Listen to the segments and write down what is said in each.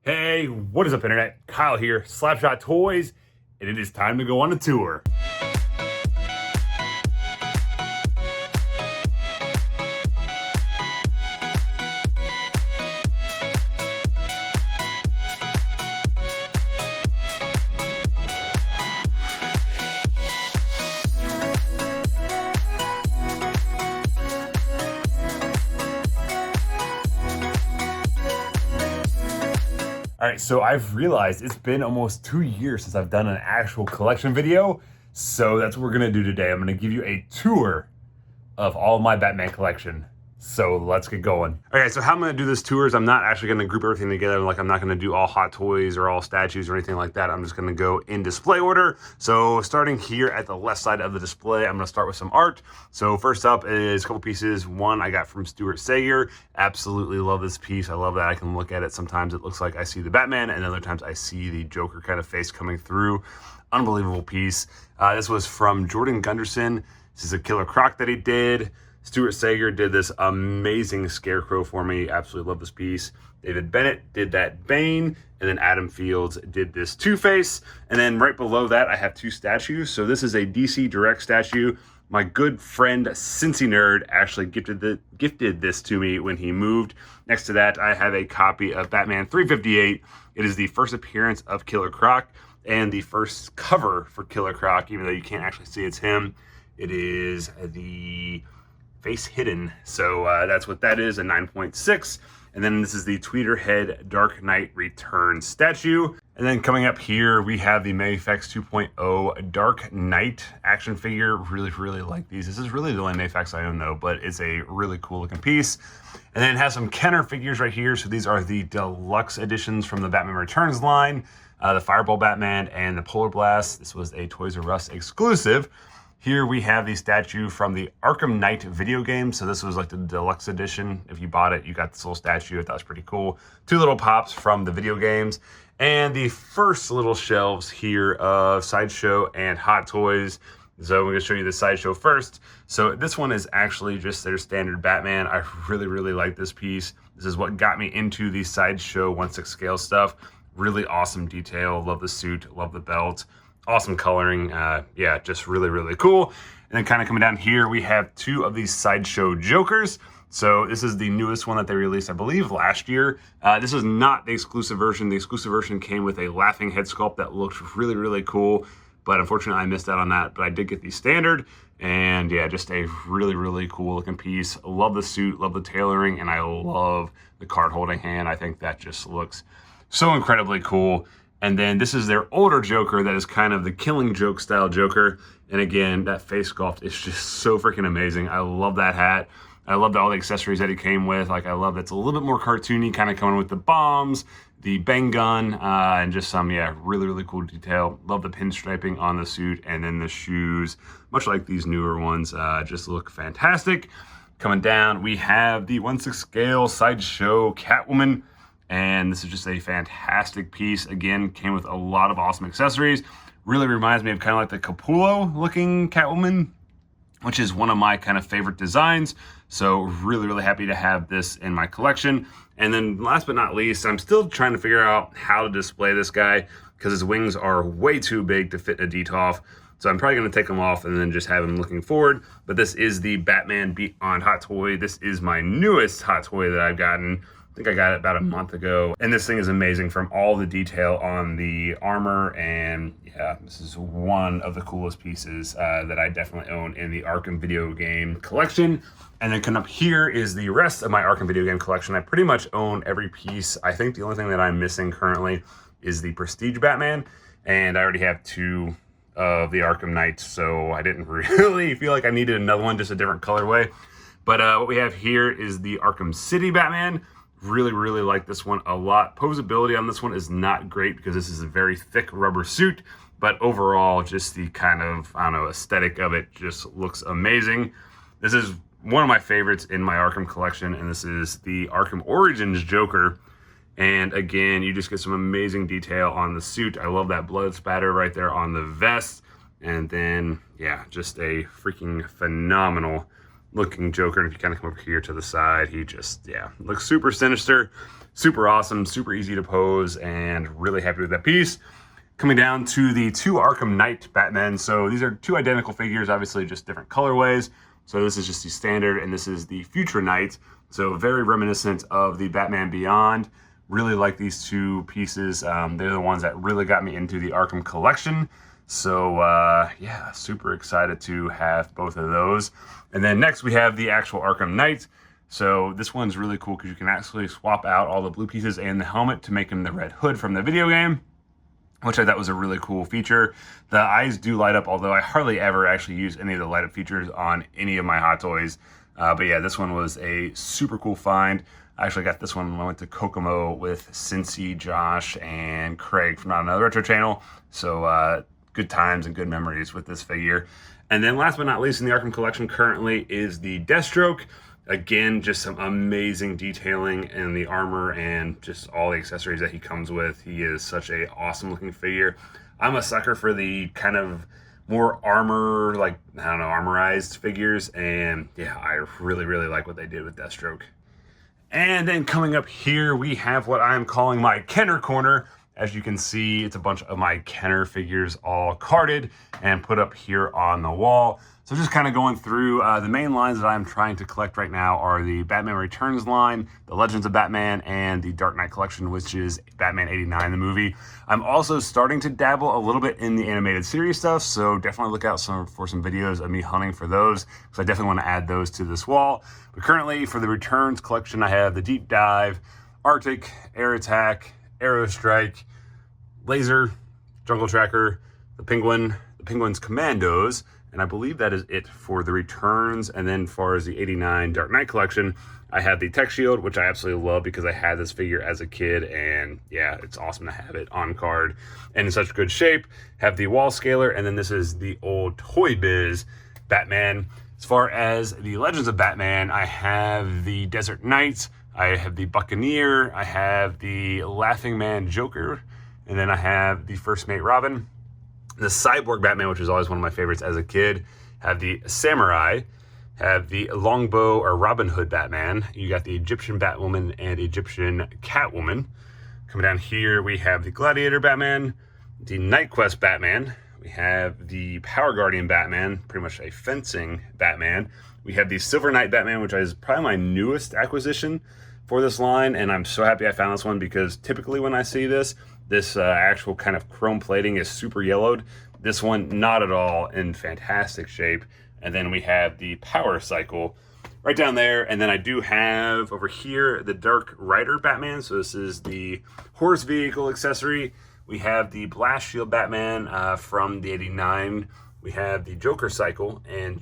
Hey, what is up, Internet? Kyle here, Slapshot Toys, and it is time to go on a tour. All right, so I've realized it's been almost 2 years since I've done an actual collection video, so that's what we're gonna do today. I'm gonna give you a tour of all of my Batman collection. So let's get going. Okay, so how I'm gonna do this tour is I'm not actually gonna group everything together. Like I'm not gonna do all hot toys or all statues or anything like that. I'm just gonna go in display order. So starting here at the left side of the display, I'm gonna start with some art. So first up is a couple pieces. One I got from Stuart Sager. Absolutely love this piece. I love that I can look at it. Sometimes it looks like I see the Batman and other times I see the Joker kind of face coming through. Unbelievable piece. This was from Jordan Gunderson. This is a Killer Croc that he did. Stuart Sager did this amazing Scarecrow for me. Absolutely love this piece. David Bennett did that Bane, and then Adam Fields did this Two-Face. And then right below that, I have two statues. So this is a DC Direct statue. My good friend Cincy Nerd actually gifted this to me when he moved. Next to that, I have a copy of Batman 358. It is the first appearance of Killer Croc and the first cover for Killer Croc, even though you can't actually see it's him. It is the face hidden. So that's what that is, a 9.6. And then this is the Tweeterhead Dark Knight Return statue. And then coming up here, we have the Mayfax 2.0 Dark Knight action figure. Really like these. This is really the only Mayfax I own though, but it's a really cool looking piece. And then it has some Kenner figures right here. So these are the deluxe editions from the Batman Returns line, the Fireball Batman and the Polar Blast. This was a Toys R Us exclusive. Here we have the statue from the Arkham Knight video game. So this was like the deluxe edition. If you bought it, you got this little statue. I thought it was pretty cool. Two little pops from the video games. And the first little shelves here of Sideshow and Hot Toys. So I'm gonna show you the Sideshow first. So this one is actually just their standard Batman. I really like this piece. This is what got me into the Sideshow 1/6 scale stuff. Really awesome detail. Love the suit, love the belt. Awesome coloring, yeah, just really cool. And then kind of coming down here, we have two of these Sideshow Jokers. So this is the newest one that they released, I believe, last year. This is not the exclusive version. The exclusive version came with a laughing head sculpt that looked really cool, but unfortunately I missed out on that. But I did get the standard, and yeah, just a really cool looking piece. Love the suit, love the tailoring, and I love the card holding hand. I think that just looks so incredibly cool. And then this is their older Joker that is kind of the Killing Joke style Joker. And again, that face sculpt is just so freaking amazing. I love that hat. I love all the accessories that he came with. Like, I love it's a little bit more cartoony, kind of coming with the bombs, the bang gun, and just some, yeah, really cool detail. Love the pinstriping on the suit, and then the shoes, much like these newer ones, just look fantastic. Coming down, we have the 1/6 scale Sideshow Catwoman. And this is just a fantastic piece. Again, came with a lot of awesome accessories. Really reminds me of kind of like the Capullo looking Catwoman, which is one of my kind of favorite designs. So really happy to have this in my collection. And then last but not least, I'm still trying to figure out how to display this guy because his wings are way too big to fit in a DTOF. So I'm probably gonna take them off and then just have him looking forward. But this is the Batman Beyond Hot Toy. This is my newest hot toy that I've gotten. I think I got it about a month ago. And this thing is amazing from all the detail on the armor. And yeah, this is one of the coolest pieces that I definitely own in the Arkham video game collection. And then coming up here is the rest of my Arkham video game collection. I pretty much own every piece. I think the only thing that I'm missing currently is the Prestige Batman. And I already have two of the Arkham Knights, so I didn't really feel like I needed another one, just a different colorway. But what we have here is the Arkham City Batman. Really like this one a lot. Posability on this one is not great because this is a very thick rubber suit, but overall, just the kind of, I don't know, aesthetic of it just looks amazing. This is one of my favorites in my Arkham collection, and this is the Arkham Origins Joker. And again, you just get some amazing detail on the suit. I love that blood spatter right there on the vest. And then, yeah, just a freaking phenomenal looking Joker. And if you kind of come over here to the side, he just, yeah, looks super sinister, super awesome, super easy to pose, and really happy with that piece. Coming down to the 2 Arkham Knight Batman. So these are 2 identical figures, obviously just different colorways. So this is just the standard, and this is the Future Knight. So very reminiscent of the Batman Beyond. Really like these 2 pieces. They're the ones that really got me into the Arkham collection. So yeah, super excited to have both of those. And then next we have the actual Arkham Knight. So this one's really cool because you can actually swap out all the blue pieces and the helmet to make him the Red Hood from the video game, which I thought was a really cool feature. The eyes do light up, although I hardly ever actually use any of the light up features on any of my Hot Toys. But yeah, this one was a super cool find. I actually got this one when I went to Kokomo with Cincy, Josh, and Craig from Not Another Retro Channel. So good times and good memories with this figure. And then last but not least in the Arkham collection currently is the Deathstroke. Again, just some amazing detailing in the armor and just all the accessories that he comes with. He is such a awesome looking figure. I'm a sucker for the kind of more armor, like, I don't know, armorized figures. And yeah, I really, really like what they did with Deathstroke. And then coming up here, we have what I'm calling my Kenner Corner. As you can see, it's a bunch of my Kenner figures all carded and put up here on the wall. So just kind of going through the main lines that I'm trying to collect right now are the Batman Returns line, the Legends of Batman, and the Dark Knight collection, which is Batman 89, the movie. I'm also starting to dabble a little bit in the animated series stuff, so definitely look out for some videos of me hunting for those, because I definitely want to add those to this wall. But currently, for the Returns collection, I have the Deep Dive, Arctic, Air Attack, Aero Strike, Laser, Jungle Tracker, the Penguin's Commandos, and I believe that is it for the Returns. And then as far as the 89 Dark Knight collection, I have the Tech Shield, which I absolutely love because I had this figure as a kid, and yeah, it's awesome to have it on card and in such good shape. Have the Wall Scaler, and then this is the old Toy Biz Batman. As far as the Legends of Batman, I have the Desert Knights, I have the Buccaneer, I have the Laughing Man Joker, and then I have the First Mate Robin. The Cyborg Batman, which was always one of my favorites as a kid. Have the Samurai. Have the Longbow or Robin Hood Batman. You got the Egyptian Batwoman and Egyptian Catwoman. Coming down here, we have the Gladiator Batman, the Night Quest Batman. We have the Power Guardian Batman, pretty much a fencing Batman. We have the Silver Knight Batman, which is probably my newest acquisition for this line, and I'm so happy I found this one because typically when I see this actual kind of chrome plating is super yellowed. This one, not at all, in fantastic shape. And then we have the Power Cycle right down there. And then I do have over here the Dark Rider Batman. So this is the horse vehicle accessory. We have the Blast Shield Batman from the 89. We have the Joker Cycle and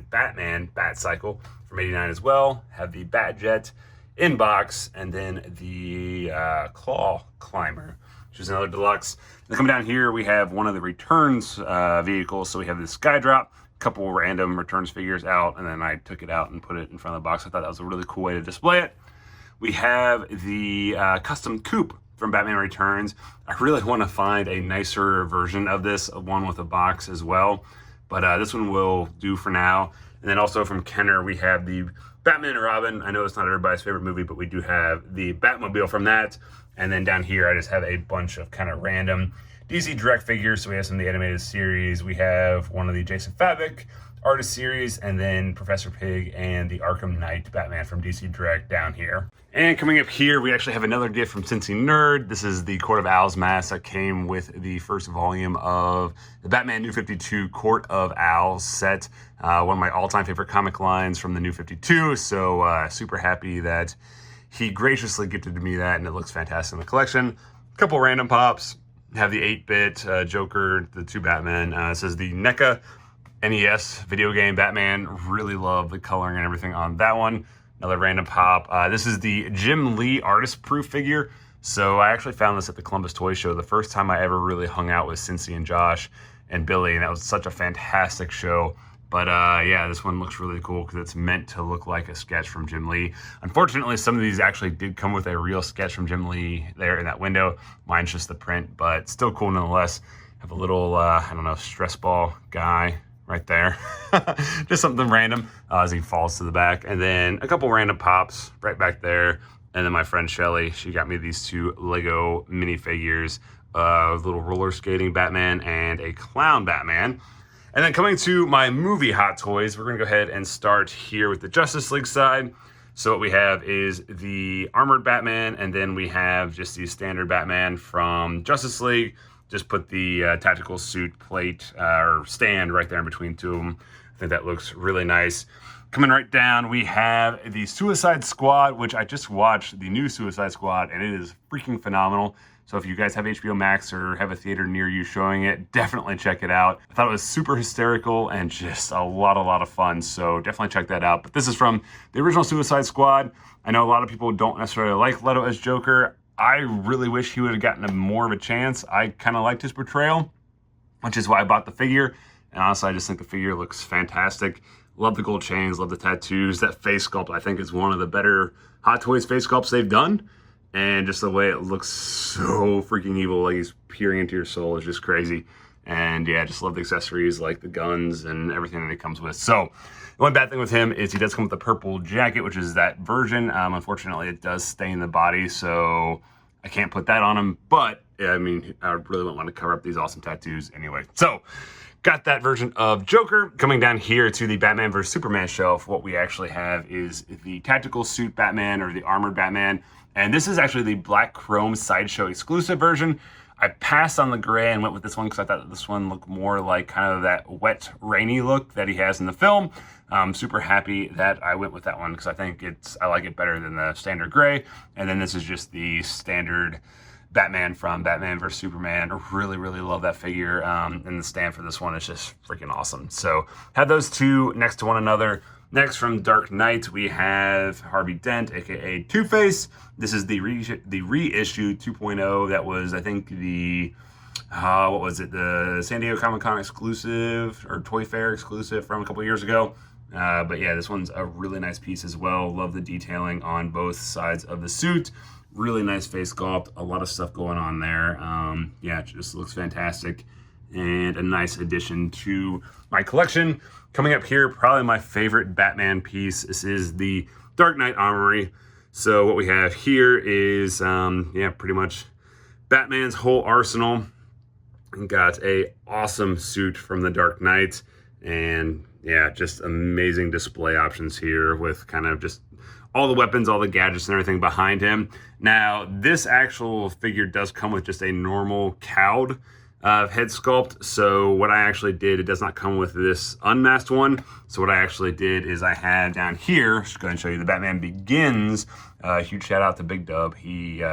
Batman Bat Cycle from 89 as well. Have the Batjet Inbox, and then the Claw Climber, which is another deluxe. And coming down here, we have one of the Returns vehicles. So we have this Skydrop, a couple random Returns figures out, and then I took it out and put it in front of the box. I thought that was a really cool way to display it. We have the Custom Coupe from Batman Returns. I really want to find a nicer version of this, one with a box as well. But this one will do for now. And then also from Kenner, we have the Batman and Robin. I know it's not everybody's favorite movie, but we do have the Batmobile from that. And then down here, I just have a bunch of kind of random DC Direct figures. So we have some of the animated series. We have one of the Jason Favic artist series, and then Professor Pig and the Arkham Knight Batman from DC Direct down here. And coming up here, we actually have another gift from Cincy Nerd. This is the Court of Owls mask that came with the first volume of the Batman New 52 Court of Owls set. One of my all-time favorite comic lines from the New 52. So super happy that he graciously gifted me that, and it looks fantastic in the collection. A couple random pops. Have the 8-bit Joker, the 2 Batman. This is the NECA NES video game Batman. Really love the coloring and everything on that one. Another random pop. This is the Jim Lee artist proof figure. So I actually found this at the Columbus Toy Show, the first time I ever really hung out with Cincy and Josh and Billy, and that was such a fantastic show. But yeah, this one looks really cool because it's meant to look like a sketch from Jim Lee. Unfortunately, some of these actually did come with a real sketch from Jim Lee there in that window. Mine's just the print, but still cool nonetheless. Have a little, I don't know, stress ball guy right there. Just something random as he falls to the back. And then a couple random pops right back there. And then my friend Shelly, she got me these 2 Lego minifigures, little roller skating Batman and a clown Batman. And then coming to my movie Hot Toys, we're gonna go ahead and start here with the Justice League side. So what we have is the armored Batman, and then we have just the standard Batman from Justice League. Just put the tactical suit plate or stand right there in between 2 of them. I think that looks really nice. Coming right down, we have the Suicide Squad, which I just watched the new Suicide Squad, and it is freaking phenomenal. So if you guys have HBO Max or have a theater near you showing it, definitely check it out. I thought it was super hysterical and just a lot of fun. So definitely check that out. But this is from the original Suicide Squad. I know a lot of people don't necessarily like Leto as Joker. I really wish he would have gotten more of a chance. I kind of liked his portrayal, which is why I bought the figure. And honestly, I just think the figure looks fantastic. Love the gold chains, love the tattoos. That face sculpt, I think, is one of the better Hot Toys face sculpts they've done. And just the way it looks so freaking evil, like he's peering into your soul, is just crazy. And yeah, just love the accessories, like the guns and everything that it comes with. So the one bad thing with him is he does come with a purple jacket, which is that version. Unfortunately, it does stain the body, so I can't put that on him. But I mean, I really wouldn't want to cover up these awesome tattoos anyway. So got that version of Joker. Coming down here to the Batman vs. Superman shelf, what we actually have is the tactical suit Batman, or the armored Batman. And this is actually the black chrome Sideshow exclusive version. I passed on the gray and went with this one because I thought this one looked more like kind of that wet, rainy look that he has in the film. I'm super happy that I went with that one because I think I like it better than the standard gray. And then this is just the standard Batman from Batman vs. Superman. I really love that figure. And the stand for this one is just freaking awesome. So have those 2 next to one another. Next, from Dark Knight, we have Harvey Dent, aka Two-Face. This is the reissue 2.0. That was, I think, the what was it? The San Diego Comic-Con exclusive or Toy Fair exclusive from a couple years ago. But yeah, this one's a really nice piece as well. Love the detailing on both sides of the suit. Really nice face sculpt. A lot of stuff going on there. Yeah, it just looks fantastic. And a nice addition to my collection. Coming up here, probably my favorite Batman piece. This is the Dark Knight Armory. So what we have here is, yeah, pretty much Batman's whole arsenal. And got a awesome suit from the Dark Knight. And yeah, just amazing display options here with kind of just all the weapons, all the gadgets and everything behind him. Now, this actual figure does come with just a normal cowled head sculpt. So what I actually did, it does not come with this unmasked one. So what I actually did is I had down here, just go ahead and show you the Batman Begins. Huge shout out to Big Dub. He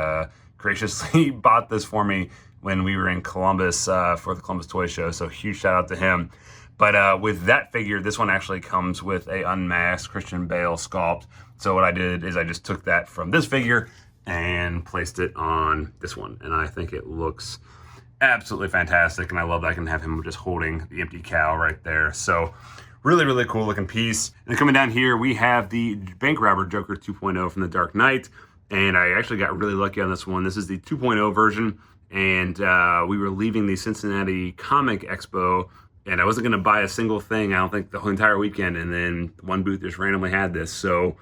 graciously bought this for me when we were in Columbus for the Columbus Toy Show. So huge shout out to him. But with that figure, this one actually comes with a unmasked Christian Bale sculpt. So what I did is I just took that from this figure and placed it on this one. And I think it looks absolutely fantastic, and I love that I can have him just holding the empty cow right there. So really cool looking piece. And then coming down here, we have the Bank Robber Joker 2.0 from the Dark Knight, and I actually got really lucky on this one. This is the 2.0 version, and we were leaving the Cincinnati Comic Expo, and I wasn't going to buy a single thing, I don't think, the whole entire weekend, and then one booth just randomly had this, so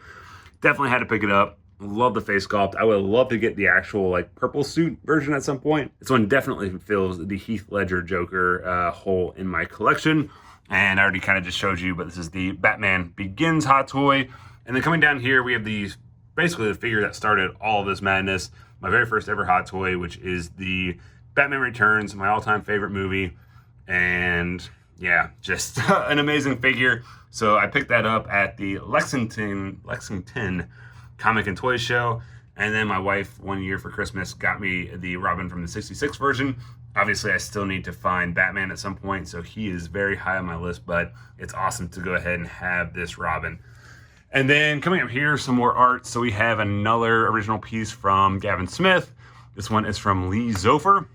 definitely had to pick it up. Love the face sculpt. I would love to get the actual like purple suit version at some point. This one definitely fills the Heath Ledger Joker hole in my collection. And I already kind of just showed you, but this is the Batman Begins hot toy. And then coming down here, we have basically the figure that started all of this madness. My very first ever hot toy, which is the Batman Returns, my all-time favorite movie. And yeah, just an amazing figure. So I picked that up at the Lexington Comic and Toy Show, and then my wife one year for Christmas got me the Robin from the '66 version. Obviously, I still need to find Batman at some point, so he is very high on my list, but it's awesome to go ahead and have this Robin. And then coming up here, some more art. So we have another original piece from Gavin Smith. This one is from Lee Zofer.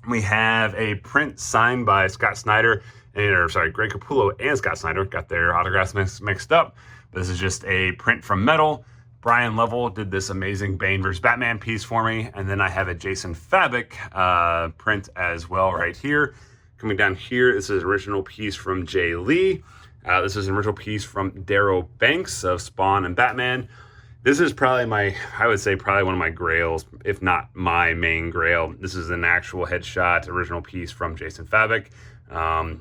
We have a print signed by Scott Snyder, Greg Capullo and Scott Snyder. Got their autographs mixed up. This is just a print from metal. Brian Lovell did this amazing Bane vs. Batman piece for me. And then I have a Jason Favic print as well right here. Coming down here, this is an original piece from Jay Lee. This is an original piece from Darryl Banks of Spawn and Batman. This is probably I would say probably one of my grails, if not my main grail. This is an actual headshot original piece from Jason Favic.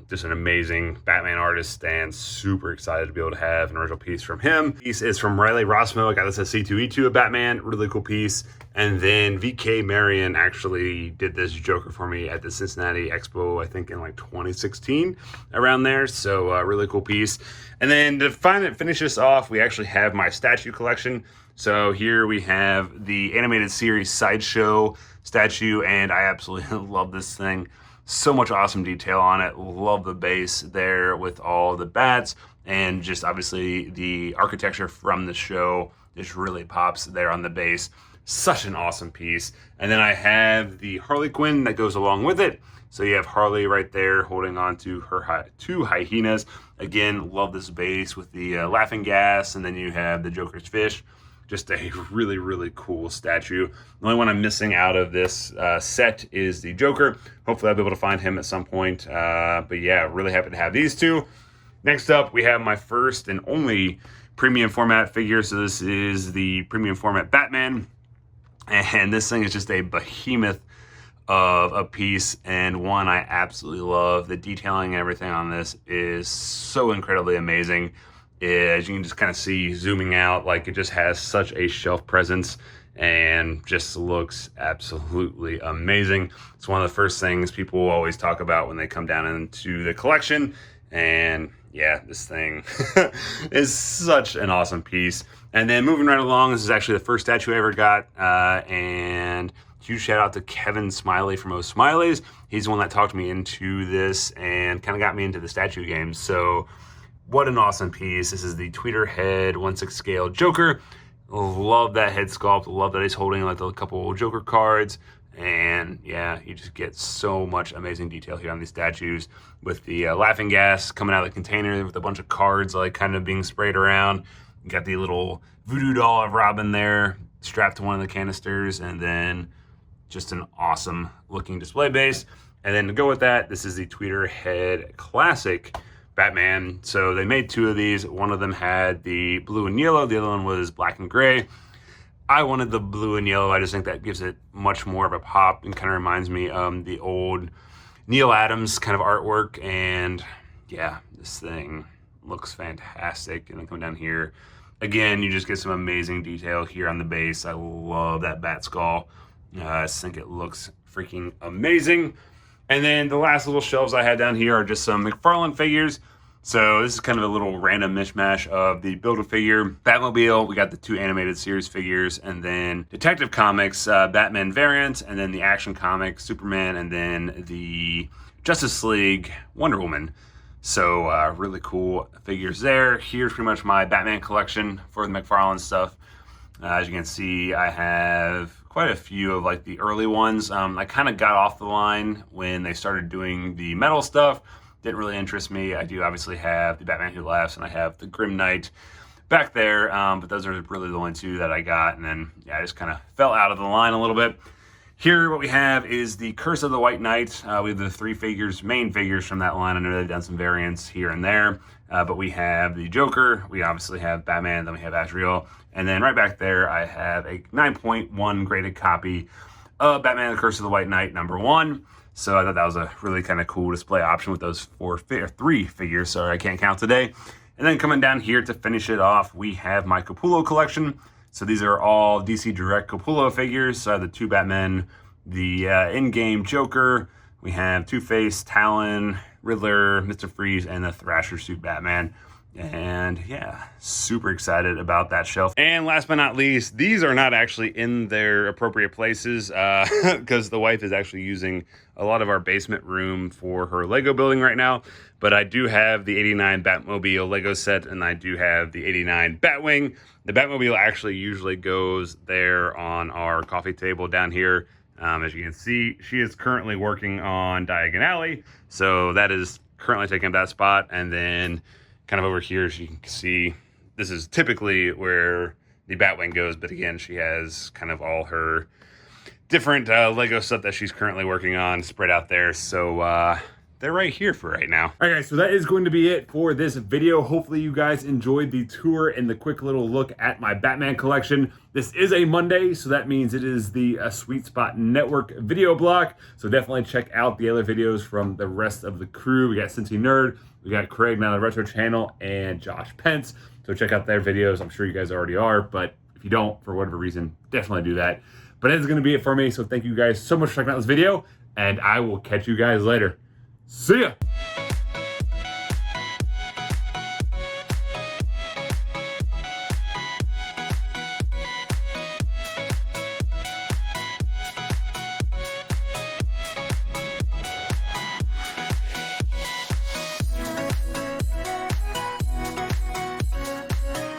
Just an amazing Batman artist, and super excited to be able to have an original piece from him. Piece is from Riley Rossmo. I got this at C2E2 of Batman, really cool piece. And then VK Marion actually did this Joker for me at the Cincinnati Expo, I think in like 2016, around there. So really cool piece. And then to finish this off, we actually have my statue collection. So here we have the animated series Sideshow statue, and I absolutely love this thing. So much awesome detail on it. Love the base there with all the bats, and just obviously the architecture from the show just really pops there on the base. Such an awesome piece. And then I have the Harley Quinn that goes along with it. So you have Harley right there holding on to her two hyenas. Again, love this base with the laughing gas, and then you have the Joker's fish. Just a really, really cool statue. The only one I'm missing out of this set is the Joker. Hopefully I'll be able to find him at some point. But yeah, really happy to have these two. Next up, we have my first and only premium format figure. So this is the premium format Batman. And this thing is just a behemoth of a piece, and one I absolutely love. The detailing and everything on this is so incredibly amazing. As you can just kind of see zooming out, like it just has such a shelf presence and just looks absolutely amazing. It's one of the first things people always talk about when they come down into the collection. And yeah, this thing is such an awesome piece. And then moving right along, this is actually the first statue I ever got. And huge shout out to Kevin Smiley from O Smileys. He's the one that talked me into this and kind of got me into the statue game. So what an awesome piece. This is the Tweeter head 1/6 scale Joker. Love that head sculpt. Love that he's holding like a couple old Joker cards. And yeah, you just get so much amazing detail here on these statues with the laughing gas coming out of the container with a bunch of cards like kind of being sprayed around. You got the little voodoo doll of Robin there strapped to one of the canisters, and then just an awesome looking display base. And then to go with that, this is the Tweeter head classic Batman. So they made two of these. One of them had the blue and yellow. The other one was black and gray. I wanted the blue and yellow. I just think that gives it much more of a pop and kind of reminds me of the old Neil Adams kind of artwork. And yeah, this thing looks fantastic. And then come down here. Again, you just get some amazing detail here on the base. I love that bat skull. I just think it looks freaking amazing. And then the last little shelves I had down here are just some Mcfarland figures. So this is kind of a little random mishmash of the Build-A-Figure Batmobile. We got the two animated series figures, and then Detective Comics Batman variant, and then the Action Comics Superman, and then the Justice League Wonder Woman. So really cool figures there. Here's pretty much my Batman collection for the Mcfarland stuff. As you can see, I have quite a few of like the early ones. I kind of got off the line when they started doing the metal stuff. Didn't really interest me. I do obviously have the Batman Who Laughs, and I have the Grim Knight back there, but those are really the only two that I got. And then yeah, I just kind of fell out of the line a little bit. Here, what we have is the Curse of the White Knight. We have the three figures, main figures from that line. I know they've done some variants here and there, but we have the Joker. We obviously have Batman. Then we have Azrael. And then right back there, I have a 9.1 graded copy of Batman: The Curse of the White Knight #1. So I thought that was a really kind of cool display option with those three figures. Sorry, I can't count today. And then coming down here to finish it off, we have my Capullo collection. So these are all DC Direct Capullo figures. So the two Batmen, the in-game Joker. We have Two-Face, Talon, Riddler, Mr. Freeze, and the Thrasher suit Batman. And yeah, super excited about that shelf. And last but not least, these are not actually in their appropriate places because the wife is actually using a lot of our basement room for her Lego building right now. But I do have the 89 Batmobile Lego set, and I do have the 89 Batwing. The Batmobile actually usually goes there on our coffee table down here. As you can see, she is currently working on Diagon Alley. So that is currently taking up that spot. And then kind of over here, as you can see, this is typically where the Batwing goes, but again, she has kind of all her different Lego stuff that she's currently working on spread out there. So they're right here for right now. All right, guys, so that is going to be it for this video. Hopefully you guys enjoyed the tour and the quick little look at my Batman collection. This is a Monday, so that means it is the Sweet Spot Network video block. So definitely check out the other videos from the rest of the crew. We got Cincy Nerd, we got Craig, now the Retro Channel, and Josh Pence. So check out their videos. I'm sure you guys already are, but if you don't, for whatever reason, definitely do that. But that's going to be it for me. So thank you guys so much for checking out this video, and I will catch you guys later. See ya!